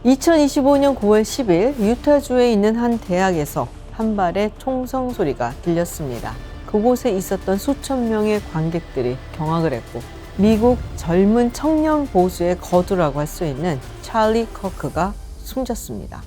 2025년 9월 10일 유타주에 있는 한 대학에서 한 발의 총성 소리가 들렸습니다. 그곳에 있었던 수천 명의 관객들이 경악을 했고 미국 젊은 청년 보수의 거두라고 할 수 있는 찰리 커크가 숨졌습니다.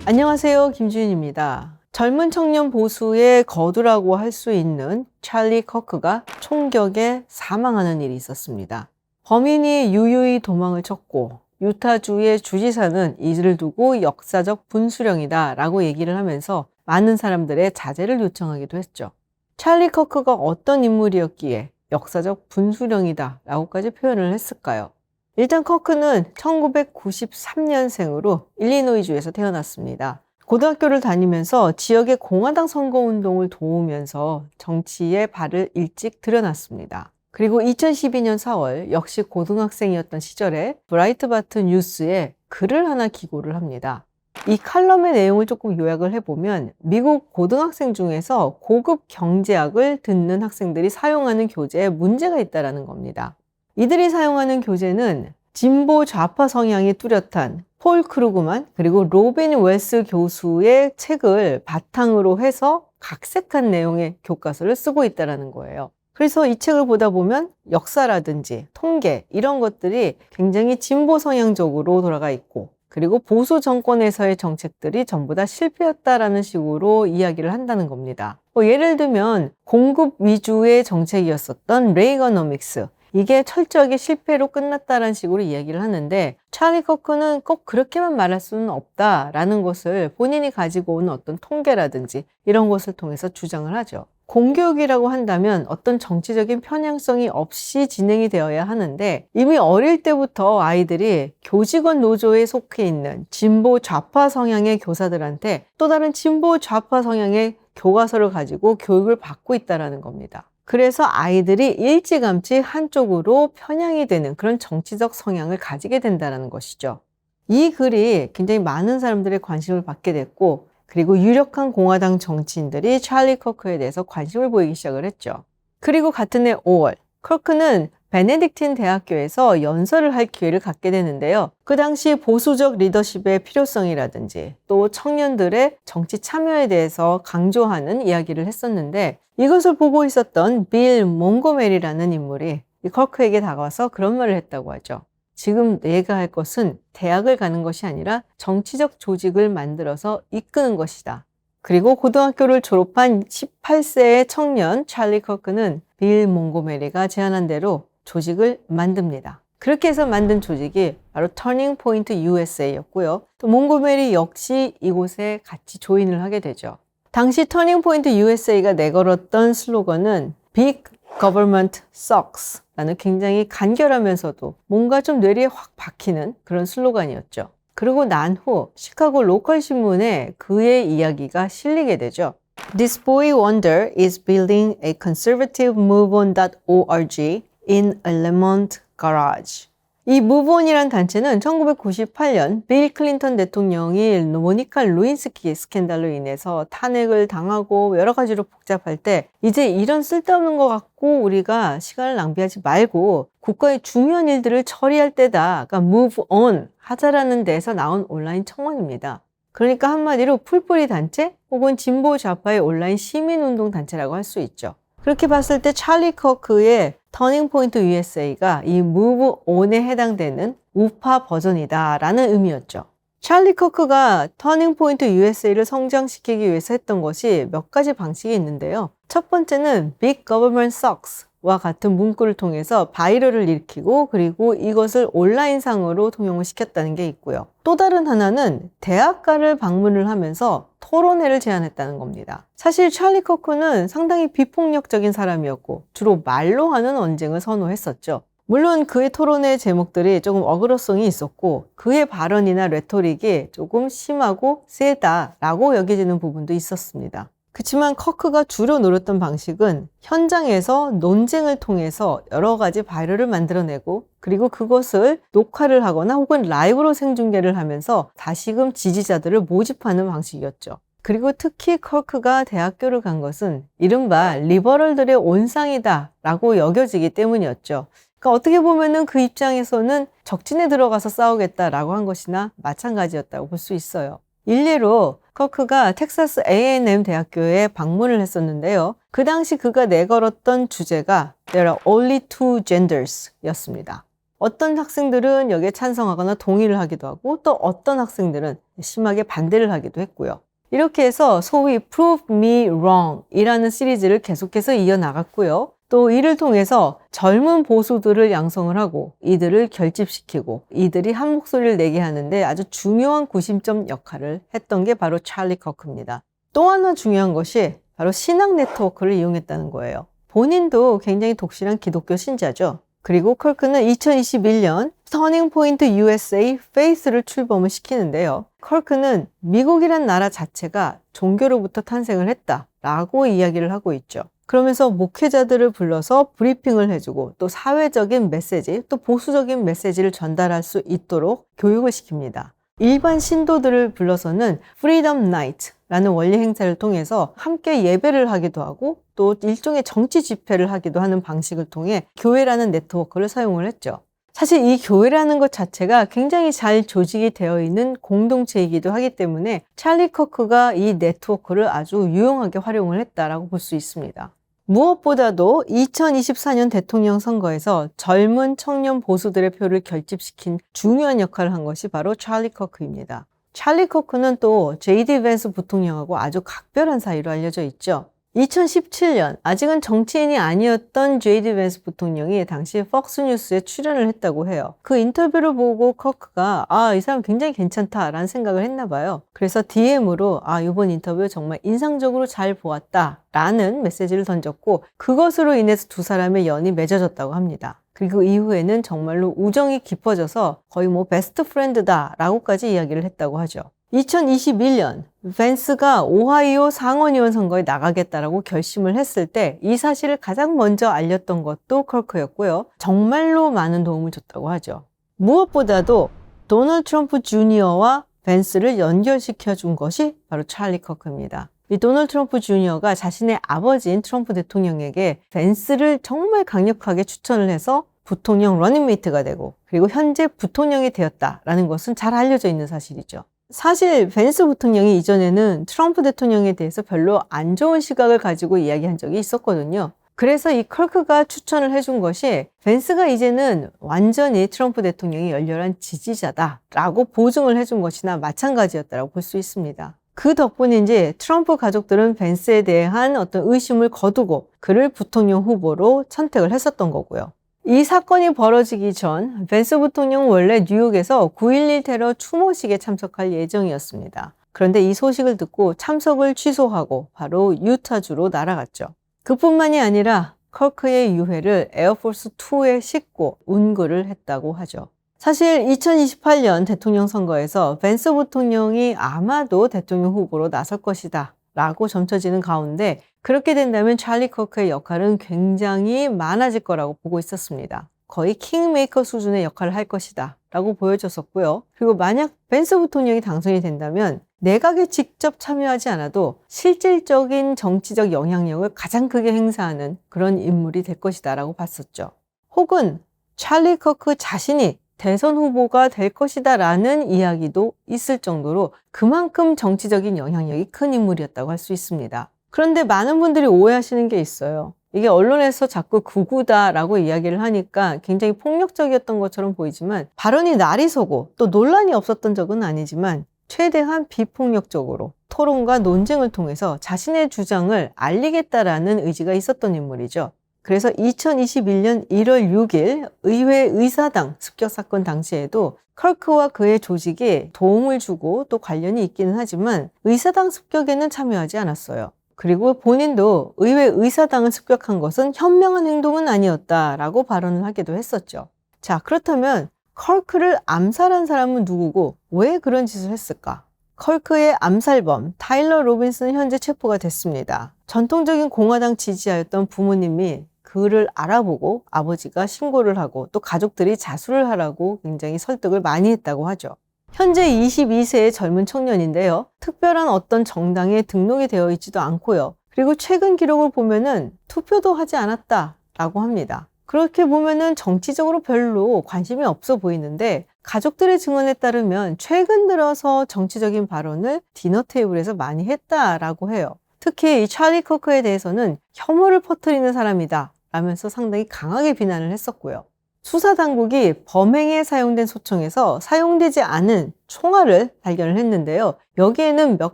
안녕하세요, 김주윤입니다. 젊은 청년 보수의 거두라고 할 수 있는 찰리 커크가 총격에 사망하는 일이 있었습니다. 범인이 유유히 도망을 쳤고 유타주의 주지사는 이를 두고 역사적 분수령이다 라고 얘기를 하면서 많은 사람들의 자제를 요청하기도 했죠. 찰리 커크가 어떤 인물이었기에 역사적 분수령이다 라고까지 표현을 했을까요? 일단 커크는 1993년생으로 일리노이주에서 태어났습니다. 고등학교를 다니면서 지역의 공화당 선거운동을 도우면서 정치에 발을 일찍 들여놨습니다. 그리고 2012년 4월 역시 고등학생이었던 시절에 브라이트바트 뉴스에 글을 하나 기고를 합니다. 이 칼럼의 내용을 조금 요약을 해보면 미국 고등학생 중에서 고급 경제학을 듣는 학생들이 사용하는 교재에 문제가 있다는 겁니다. 이들이 사용하는 교재는 진보 좌파 성향이 뚜렷한 폴 크루그만 그리고 로빈 웰스 교수의 책을 바탕으로 해서 각색한 내용의 교과서를 쓰고 있다는 거예요. 그래서 이 책을 보다 보면 역사라든지 통계 이런 것들이 굉장히 진보 성향적으로 돌아가 있고 그리고 보수 정권에서의 정책들이 전부 다 실패였다라는 식으로 이야기를 한다는 겁니다. 예를 들면 공급 위주의 정책이었었던 레이거노믹스 이게 철저하게 실패로 끝났다라는 식으로 이야기를 하는데 찰리 커크는 꼭 그렇게만 말할 수는 없다라는 것을 본인이 가지고 오는 어떤 통계라든지 이런 것을 통해서 주장을 하죠. 공교육이라고 한다면 어떤 정치적인 편향성이 없이 진행이 되어야 하는데 이미 어릴 때부터 아이들이 교직원 노조에 속해 있는 진보 좌파 성향의 교사들한테 또 다른 진보 좌파 성향의 교과서를 가지고 교육을 받고 있다는 겁니다. 그래서 아이들이 일찌감치 한쪽으로 편향이 되는 그런 정치적 성향을 가지게 된다는 것이죠. 이 글이 굉장히 많은 사람들의 관심을 받게 됐고 그리고 유력한 공화당 정치인들이 찰리 커크에 대해서 관심을 보이기 시작을 했죠. 그리고 같은 해 5월, 커크는 베네딕틴 대학교에서 연설을 할 기회를 갖게 되는데요. 그 당시 보수적 리더십의 필요성이라든지 또 청년들의 정치 참여에 대해서 강조하는 이야기를 했었는데 이것을 보고 있었던 빌 몽고메리라는 인물이 이 커크에게 다가와서 그런 말을 했다고 하죠. 지금 내가 할 것은 대학을 가는 것이 아니라 정치적 조직을 만들어서 이끄는 것이다. 그리고 고등학교를 졸업한 18세의 청년 찰리 커크는 빌 몽고메리가 제안한 대로 조직을 만듭니다. 그렇게 해서 만든 조직이 바로 터닝 포인트 USA였고요. 또 몽고메리 역시 이곳에 같이 조인을 하게 되죠. 당시 터닝 포인트 USA가 내걸었던 슬로건은 Big Government Sucks 라는 굉장히 간결하면서도 뭔가 좀 뇌리에 확 박히는 그런 슬로건이었죠. 그리고 난 후 시카고 로컬 신문에 그의 이야기가 실리게 되죠. This boy wonder is building a conservative MoveOn.org in a Lemont garage. 이 MoveOn이라는 단체는 1998년 빌 클린턴 대통령이 모니카 루인스키 스캔들로 인해서 탄핵을 당하고 여러 가지로 복잡할 때 이제 이런 쓸데없는 것 갖고 우리가 시간을 낭비하지 말고 국가의 중요한 일들을 처리할 때다. 그러니까 move on 하자라는 데서 나온 온라인 청원입니다. 그러니까 한마디로 풀뿌리 단체 혹은 진보 좌파의 온라인 시민운동 단체라고 할 수 있죠. 그렇게 봤을 때 찰리 커크의 터닝 포인트 USA가 이 Move On에 해당되는 우파 버전이다 라는 의미였죠. 찰리 커크가 터닝 포인트 USA를 성장시키기 위해서 했던 것이 몇 가지 방식이 있는데요. 첫 번째는 Big Government Sucks 와 같은 문구를 통해서 바이럴을 일으키고 그리고 이것을 온라인상으로 통용을 시켰다는 게 있고요. 또 다른 하나는 대학가를 방문을 하면서 토론회를 제안했다는 겁니다. 사실 찰리 커크는 상당히 비폭력적인 사람이었고 주로 말로 하는 언쟁을 선호했었죠. 물론 그의 토론회 제목들이 조금 어그로성이 있었고 그의 발언이나 레토릭이 조금 심하고 세다라고 여겨지는 부분도 있었습니다. 그렇지만 커크가 주로 노렸던 방식은 현장에서 논쟁을 통해서 여러 가지 바이럴을 만들어내고 그리고 그것을 녹화를 하거나 혹은 라이브로 생중계를 하면서 다시금 지지자들을 모집하는 방식이었죠. 그리고 특히 커크가 대학교를 간 것은 이른바 리버럴들의 온상이다 라고 여겨지기 때문이었죠. 그러니까 어떻게 보면은 그 입장에서는 적진에 들어가서 싸우겠다라고 한 것이나 마찬가지였다고 볼 수 있어요. 일례로 커크가 텍사스 A&M 대학교에 방문을 했었는데요. 그 당시 그가 내걸었던 주제가 There are only two genders 였습니다. 어떤 학생들은 여기에 찬성하거나 동의를 하기도 하고 또 어떤 학생들은 심하게 반대를 하기도 했고요. 이렇게 해서 소위 Prove Me Wrong 이라는 시리즈를 계속해서 이어나갔고요. 또 이를 통해서 젊은 보수들을 양성을 하고 이들을 결집시키고 이들이 한 목소리를 내게 하는데 아주 중요한 구심점 역할을 했던 게 바로 찰리 커크입니다. 또 하나 중요한 것이 바로 신앙 네트워크를 이용했다는 거예요. 본인도 굉장히 독실한 기독교 신자죠. 그리고 커크는 2021년 터닝 포인트 USA 페이스를 출범을 시키는데요. 커크는 미국이란 나라 자체가 종교로부터 탄생을 했다라고 이야기를 하고 있죠. 그러면서 목회자들을 불러서 브리핑을 해주고 또 사회적인 메시지, 또 보수적인 메시지를 전달할 수 있도록 교육을 시킵니다. 일반 신도들을 불러서는 Freedom Night라는 원리 행사를 통해서 함께 예배를 하기도 하고 또 일종의 정치 집회를 하기도 하는 방식을 통해 교회라는 네트워크를 사용을 했죠. 사실 이 교회라는 것 자체가 굉장히 잘 조직이 되어 있는 공동체이기도 하기 때문에 찰리 커크가 이 네트워크를 아주 유용하게 활용을 했다라고 볼 수 있습니다. 무엇보다도 2024년 대통령 선거에서 젊은 청년 보수들의 표를 결집시킨 중요한 역할을 한 것이 바로 찰리 커크입니다. 찰리 커크는 또 J.D. 벤스 부통령하고 아주 각별한 사이로 알려져 있죠. 2017년 아직은 정치인이 아니었던 J.D. 벤스 부통령이 당시 폭스뉴스에 출연을 했다고 해요. 그 인터뷰를 보고 커크가 이 사람 굉장히 괜찮다라는 생각을 했나 봐요. 그래서 DM으로 이번 인터뷰 정말 인상적으로 잘 보았다 라는 메시지를 던졌고 그것으로 인해서 두 사람의 연이 맺어졌다고 합니다. 그리고 이후에는 정말로 우정이 깊어져서 거의 베스트 프렌드다 라고까지 이야기를 했다고 하죠. 2021년 벤스가 오하이오 상원의원 선거에 나가겠다라고 결심을 했을 때 이 사실을 가장 먼저 알렸던 것도 커크였고요. 정말로 많은 도움을 줬다고 하죠. 무엇보다도 도널드 트럼프 주니어와 벤스를 연결시켜 준 것이 바로 찰리 커크입니다. 이 도널드 트럼프 주니어가 자신의 아버지인 트럼프 대통령에게 벤스를 정말 강력하게 추천을 해서 부통령 러닝메이트가 되고 그리고 현재 부통령이 되었다라는 것은 잘 알려져 있는 사실이죠. 사실 벤스 부통령이 이전에는 트럼프 대통령에 대해서 별로 안 좋은 시각을 가지고 이야기한 적이 있었거든요. 그래서 이 커크가 추천을 해준 것이 벤스가 이제는 완전히 트럼프 대통령이 열렬한 지지자다라고 보증을 해준 것이나 마찬가지였다고 볼 수 있습니다. 그 덕분인지 트럼프 가족들은 벤스에 대한 어떤 의심을 거두고 그를 부통령 후보로 선택을 했었던 거고요. 이 사건이 벌어지기 전 벤스 부통령은 원래 뉴욕에서 9.11 테러 추모식에 참석할 예정이었습니다. 그런데 이 소식을 듣고 참석을 취소하고 바로 유타주로 날아갔죠. 그뿐만이 아니라 커크의 유해를 에어포스2에 싣고 운구를 했다고 하죠. 사실 2028년 대통령 선거에서 벤스 부통령이 아마도 대통령 후보로 나설 것이다 라고 점쳐지는 가운데 그렇게 된다면 찰리 커크의 역할은 굉장히 많아질 거라고 보고 있었습니다. 거의 킹메이커 수준의 역할을 할 것이다 라고 보여졌었고요. 그리고 만약 벤스 부통령이 당선이 된다면 내각에 직접 참여하지 않아도 실질적인 정치적 영향력을 가장 크게 행사하는 그런 인물이 될 것이다 라고 봤었죠. 혹은 찰리 커크 자신이 대선 후보가 될 것이다 라는 이야기도 있을 정도로 그만큼 정치적인 영향력이 큰 인물이었다고 할 수 있습니다. 그런데 많은 분들이 오해하시는 게 있어요. 이게 언론에서 자꾸 극우다라고 이야기를 하니까 굉장히 폭력적이었던 것처럼 보이지만 발언이 날이 서고 또 논란이 없었던 적은 아니지만 최대한 비폭력적으로 토론과 논쟁을 통해서 자신의 주장을 알리겠다라는 의지가 있었던 인물이죠. 그래서 2021년 1월 6일 의회 의사당 습격 사건 당시에도 커크와 그의 조직이 도움을 주고 또 관련이 있기는 하지만 의사당 습격에는 참여하지 않았어요. 그리고 본인도 의회 의사당을 습격한 것은 현명한 행동은 아니었다라고 발언을 하기도 했었죠. 자, 그렇다면 커크를 암살한 사람은 누구고 왜 그런 짓을 했을까? 커크의 암살범 타일러 로빈슨은 현재 체포가 됐습니다. 전통적인 공화당 지지자였던 부모님이 그를 알아보고 아버지가 신고를 하고 또 가족들이 자수를 하라고 굉장히 설득을 많이 했다고 하죠. 현재 22세의 젊은 청년인데요. 특별한 어떤 정당에 등록이 되어 있지도 않고요. 그리고 최근 기록을 보면은 투표도 하지 않았다라고 합니다. 그렇게 보면은 정치적으로 별로 관심이 없어 보이는데 가족들의 증언에 따르면 최근 들어서 정치적인 발언을 디너 테이블에서 많이 했다라고 해요. 특히 이 찰리 커크에 대해서는 혐오를 퍼뜨리는 사람이다 라면서 상당히 강하게 비난을 했었고요. 수사당국이 범행에 사용된 소총에서 사용되지 않은 총알을 발견을 했는데요. 여기에는 몇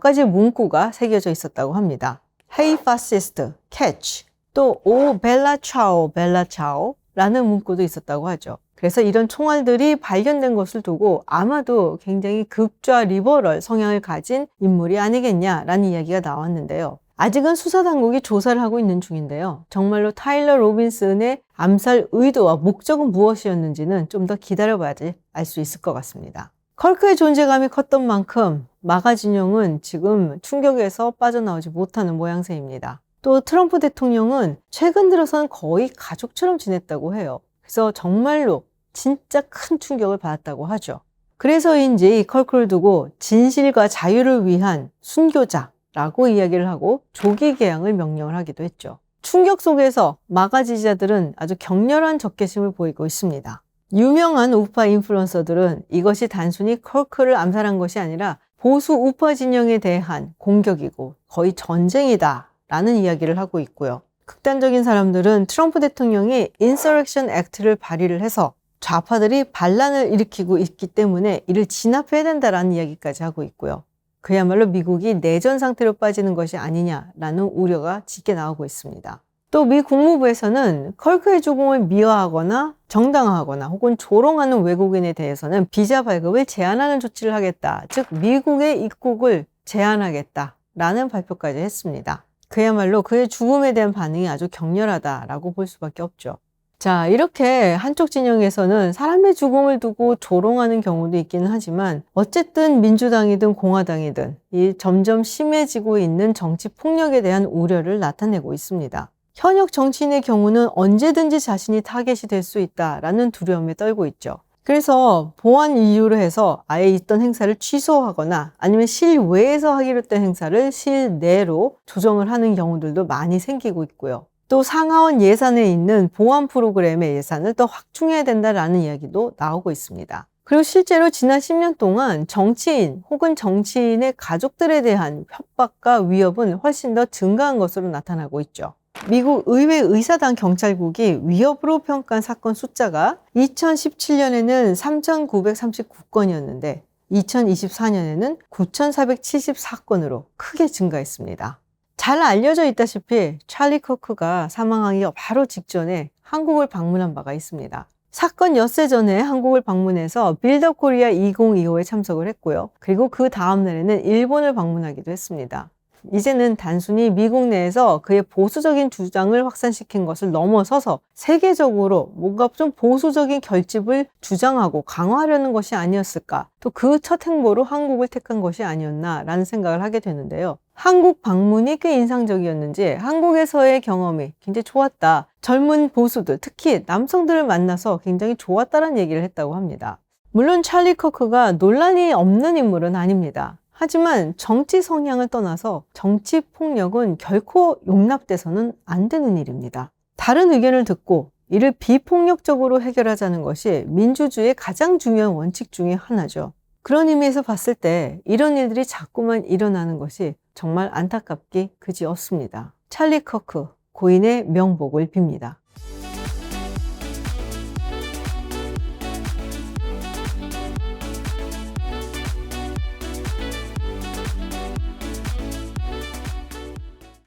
가지 문구가 새겨져 있었다고 합니다. Hey fascist, catch. 또 오 벨라 차오, 벨라 차오 라는 문구도 있었다고 하죠. 그래서 이런 총알들이 발견된 것을 두고 아마도 굉장히 극좌 리버럴 성향을 가진 인물이 아니겠냐라는 이야기가 나왔는데요. 아직은 수사당국이 조사를 하고 있는 중인데요. 정말로 타일러 로빈슨의 암살 의도와 목적은 무엇이었는지는 좀 더 기다려봐야지 알 수 있을 것 같습니다. 컬크의 존재감이 컸던 만큼 마가 진영은 지금 충격에서 빠져나오지 못하는 모양새입니다. 또 트럼프 대통령은 최근 들어서는 거의 가족처럼 지냈다고 해요. 그래서 정말로 진짜 큰 충격을 받았다고 하죠. 그래서인지 컬크를 두고 진실과 자유를 위한 순교자라고 이야기를 하고 조기 개항을 명령을 하기도 했죠. 충격 속에서 마가 지지자들은 아주 격렬한 적개심을 보이고 있습니다. 유명한 우파 인플루언서들은 이것이 단순히 컬크를 암살한 것이 아니라 보수 우파 진영에 대한 공격이고 거의 전쟁이다 라는 이야기를 하고 있고요. 극단적인 사람들은 트럼프 대통령이 인서렉션 액트를 발의를 해서 좌파들이 반란을 일으키고 있기 때문에 이를 진압해야 된다라는 이야기까지 하고 있고요. 그야말로 미국이 내전 상태로 빠지는 것이 아니냐라는 우려가 짙게 나오고 있습니다. 또 미 국무부에서는 컬크의 죽음을 미화하거나 정당화하거나 혹은 조롱하는 외국인에 대해서는 비자 발급을 제한하는 조치를 하겠다. 즉 미국의 입국을 제한하겠다라는 발표까지 했습니다. 그야말로 그의 죽음에 대한 반응이 아주 격렬하다라고 볼 수밖에 없죠. 자, 이렇게 한쪽 진영에서는 사람의 죽음을 두고 조롱하는 경우도 있기는 하지만 어쨌든 민주당이든 공화당이든 이 점점 심해지고 있는 정치 폭력에 대한 우려를 나타내고 있습니다. 현역 정치인의 경우는 언제든지 자신이 타겟이 될 수 있다라는 두려움에 떨고 있죠. 그래서 보안 이유로 해서 아예 있던 행사를 취소하거나 아니면 실외에서 하기로 했던 행사를 실내로 조정을 하는 경우들도 많이 생기고 있고요. 또 상하원 예산에 있는 보안 프로그램의 예산을 더 확충해야 된다라는 이야기도 나오고 있습니다. 그리고 실제로 지난 10년 동안 정치인 혹은 정치인의 가족들에 대한 협박과 위협은 훨씬 더 증가한 것으로 나타나고 있죠. 미국 의회 의사당 경찰국이 위협으로 평가한 사건 숫자가 2017년에는 3,939건이었는데 2024년에는 9,474건으로 크게 증가했습니다. 잘 알려져 있다시피 찰리 커크가 사망하기 바로 직전에 한국을 방문한 바가 있습니다. 사건 엿새 전에 한국을 방문해서 빌더 코리아 2025에 참석을 했고요. 그리고 그 다음 날에는 일본을 방문하기도 했습니다. 이제는 단순히 미국 내에서 그의 보수적인 주장을 확산시킨 것을 넘어서서 세계적으로 뭔가 좀 보수적인 결집을 주장하고 강화하려는 것이 아니었을까. 또 그 첫 행보로 한국을 택한 것이 아니었나라는 생각을 하게 되는데요. 한국 방문이 꽤 인상적이었는지 한국에서의 경험이 굉장히 좋았다. 젊은 보수들, 특히 남성들을 만나서 굉장히 좋았다는 얘기를 했다고 합니다. 물론 찰리 커크가 논란이 없는 인물은 아닙니다. 하지만 정치 성향을 떠나서 정치 폭력은 결코 용납돼서는 안 되는 일입니다. 다른 의견을 듣고 이를 비폭력적으로 해결하자는 것이 민주주의의 가장 중요한 원칙 중에 하나죠. 그런 의미에서 봤을 때 이런 일들이 자꾸만 일어나는 것이 정말 안타깝기 그지없습니다. 찰리 커크, 고인의 명복을 빕니다.